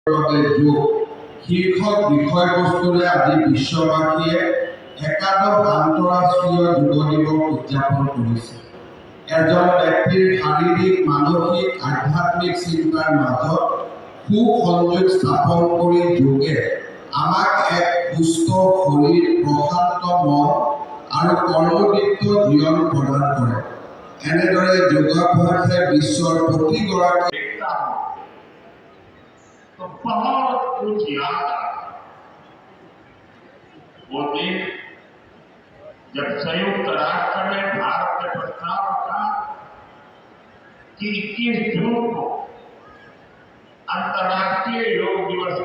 যোগ শীৰ্ষক বিষয়বস্তুৰে আজি বিশ্ববাসীয়ে একাদশ আন্তঃৰাষ্ট্ৰীয় যোগ দিৱস উদযাপন কৰিছে। এজন ব্যক্তিৰ শাৰীৰিক, মানসিক, আধ্যাত্মিক চিন্তাৰ মাজত সুসংযোগ স্থাপন কৰি যোগে আমাক এক সুস্থ শৰীৰ, প্ৰশান্ত মন আৰু কৰ্মদীপ্ত জীৱন প্ৰদান কৰে। এনেদৰে যোগাভ্যাসে বিশ্বৰ প্ৰতিগৰাকী तो बहुत कुछ याद आता। वो दिन जब संयुक्त राष्ट्र ने भारत के प्रस्ताव रखा कि 21 जून को अंतर्राष्ट्रीय योग दिवस